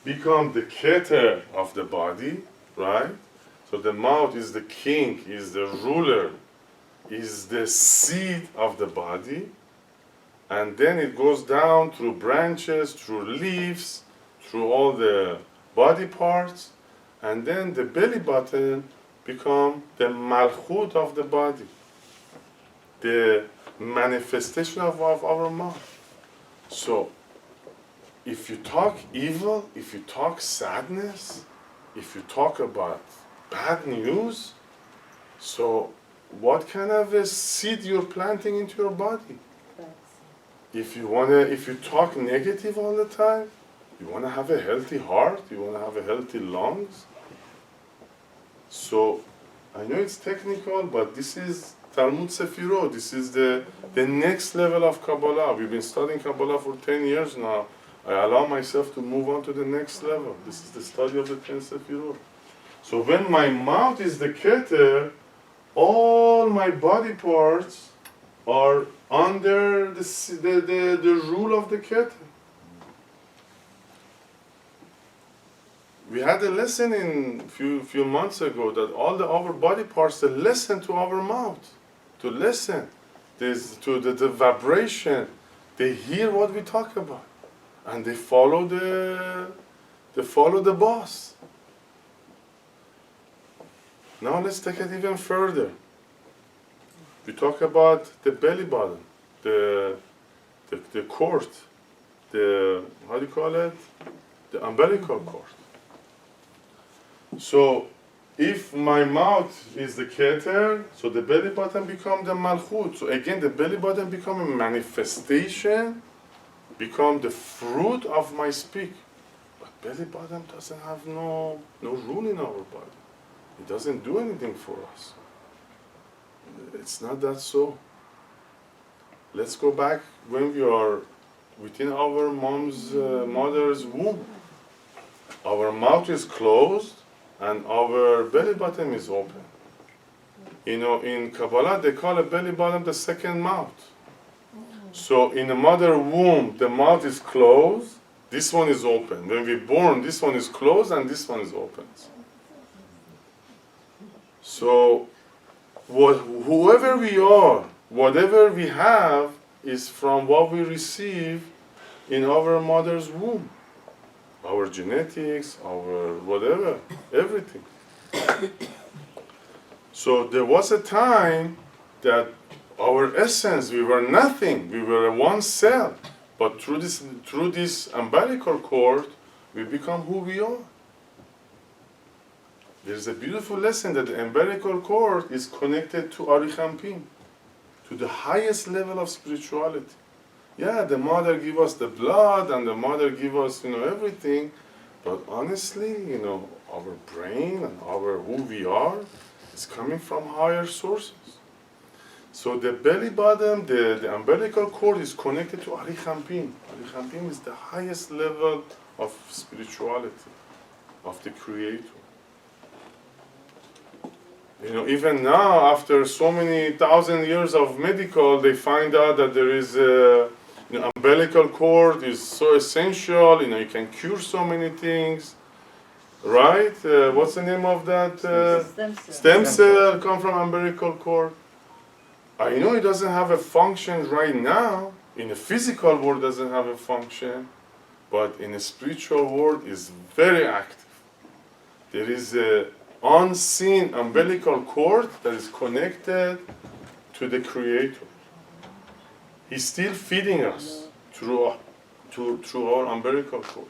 becomes the keter of the body, right? So the mouth is the king, is the ruler, is the seed of the body. And then it goes down through branches, through leaves, through all the body parts. And then the belly button become the malchut of the body, the manifestation of our mouth. So if you talk evil, if you talk sadness, if you talk about bad news, so what kind of a seed you're planting into your body? If you talk negative all the time, you want to have a healthy heart, you want to have a healthy lungs. So I know it's technical, but this is Talmud Sefirot. This is the next level of Kabbalah. We've been studying Kabbalah for 10 years now. I allow myself to move on to the next level. This is the study of the 10 Sefirot. So when my mouth is the keter, all my body parts are under the rule of the keter. We had a lesson in few months ago that all our body parts they listen to our mouth, to listen, to the vibration. They hear what we talk about, and they follow the boss. Now let's take it even further. We talk about the belly button, the cord, how do you call it? The umbilical cord. So if my mouth is the keter, so the belly button become the malchut. So again, the belly button become a manifestation, become the fruit of my speak. But belly button doesn't have no rule in our body. It doesn't do anything for us. It's not that so. Let's go back when we are within our mother's womb. Our mouth is closed and our belly button is open. In Kabbalah they call a belly button the second mouth. So in the mother womb, the mouth is closed, this one is open. When we're born, this one is closed and this one is open. So whoever we are, whatever we have, is from what we receive in our mother's womb. Our genetics, our whatever, everything. So there was a time that our essence, we were nothing, we were one cell. But through this umbilical cord, we become who we are. There's a beautiful lesson that the umbilical cord is connected to Arichampin, to the highest level of spirituality. Yeah, the mother give us the blood and the mother give us, everything. But honestly, our brain and who we are is coming from higher sources. So the belly button, the umbilical cord is connected to Arichampin. Arichampin is the highest level of spirituality, of the Creator. Even now, after so many thousand years of medical, they find out that there is Umbilical cord is so essential. You can cure so many things, right? What's the name of that? Stem cell. Stem cell come from umbilical cord. I know it doesn't have a function right now. In the physical world, doesn't have a function, but in the spiritual world, is very active. There is a unseen umbilical cord that is connected to the Creator. He's still feeding us through our umbilical cord.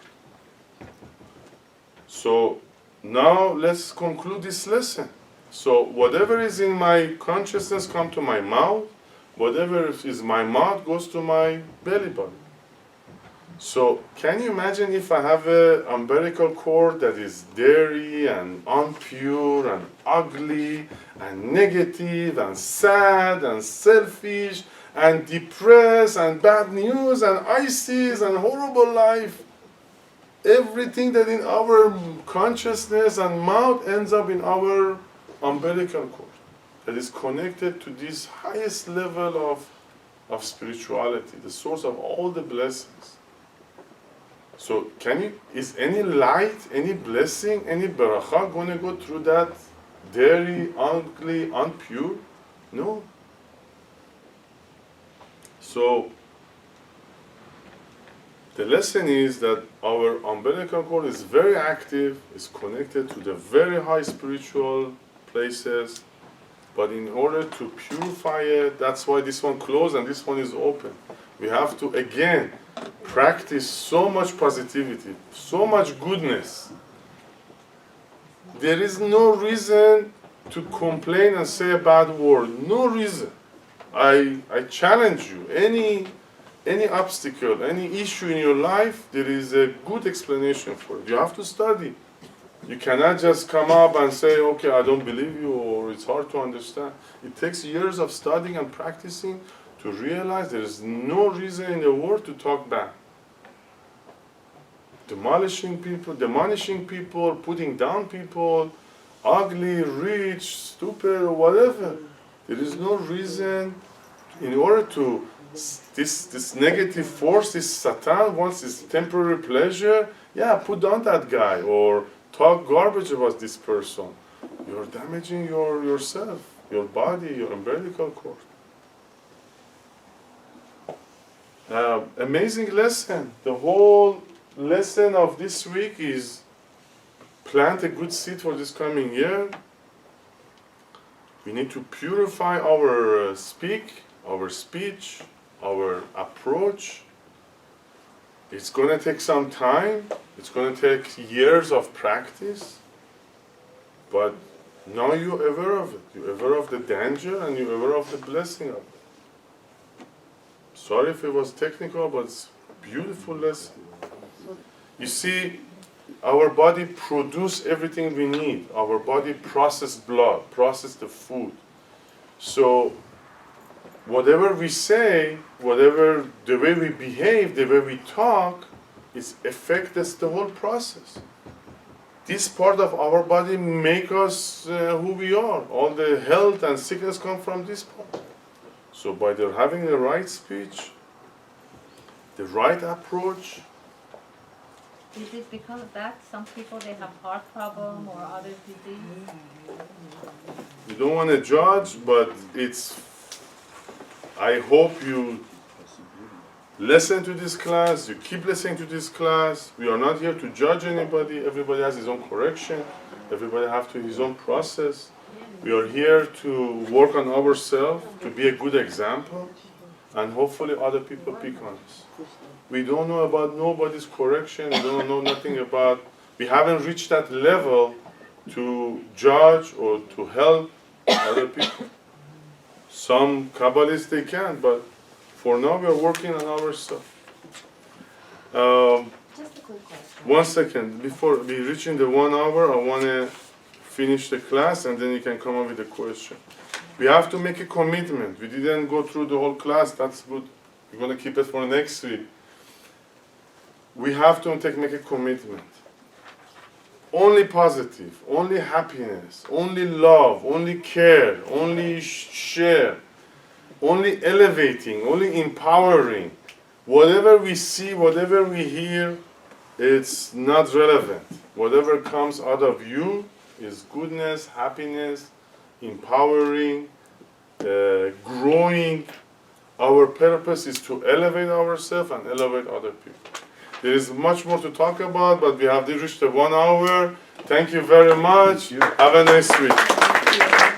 So now let's conclude this lesson. So whatever is in my consciousness comes to my mouth. Whatever is my mouth goes to my belly button. So can you imagine if I have an umbilical cord that is dirty and impure and ugly and negative and sad and selfish and depressed and bad news and ISIS and horrible life? Everything that in our consciousness and mouth ends up in our umbilical cord that is connected to this highest level of spirituality, the source of all the blessings. So is any light, any blessing, any barakah going to go through that dirty, ugly, impure? No. So the lesson is that our umbilical cord is very active, is connected to the very high spiritual places, but in order to purify it, that's why this one closed and this one is open. We have to again practice so much positivity, so much goodness. There is no reason to complain and say a bad word. No reason. I challenge you. Any obstacle, any issue in your life, there is a good explanation for it. You have to study. You cannot just come up and say, okay, I don't believe you, or it's hard to understand. It takes years of studying and practicing to realize there is no reason in the world to talk bad. Demolishing people, putting down people, ugly, rich, stupid, or whatever. There is no reason in order to, this negative force, this Satan wants this temporary pleasure, put down that guy, or talk garbage about this person. You're damaging yourself, your body, your umbilical cord. Amazing lesson. The whole lesson of this week is plant a good seed for this coming year. We need to purify our speech, our approach. It's going to take some time. It's going to take years of practice. But now you're aware of it. You're aware of the danger and you're aware of the blessing of it. Sorry if it was technical, but it's a beautiful lesson. You see, our body produces everything we need. Our body processes blood, processes the food. So whatever we say, the way we behave, the way we talk, it affects the whole process. This part of our body makes us who we are. All the health and sickness come from this part. So by having the right speech, the right approach. Is it because of that some people they have heart problem or other disease? You don't want to judge, but I hope you listen to this class, you keep listening to this class. We are not here to judge anybody. Everybody has his own correction. Everybody has his own process. We are here to work on ourselves, to be a good example, and hopefully other people pick on us. We don't know about nobody's correction. We don't know nothing about, we haven't reached that level to judge or to help other people. Some Kabbalists, they can, but for now we are working on ourselves. Just a quick question. 1 second, before we reach in the 1 hour, I want to finish the class and then you can come up with a question. We have to make a commitment. We didn't go through the whole class, that's good. We're going to keep it for next week. We have to make a commitment. Only positive, only happiness, only love, only care, only share, only elevating, only empowering. whatever we see, whatever we hear, it's not relevant. Whatever comes out of you is goodness, happiness, empowering, growing. Our purpose is to elevate ourselves and elevate other people. There is much more to talk about, but we have reached the 1 hour. Thank you very much. Thank you. Have a nice week. Thank you.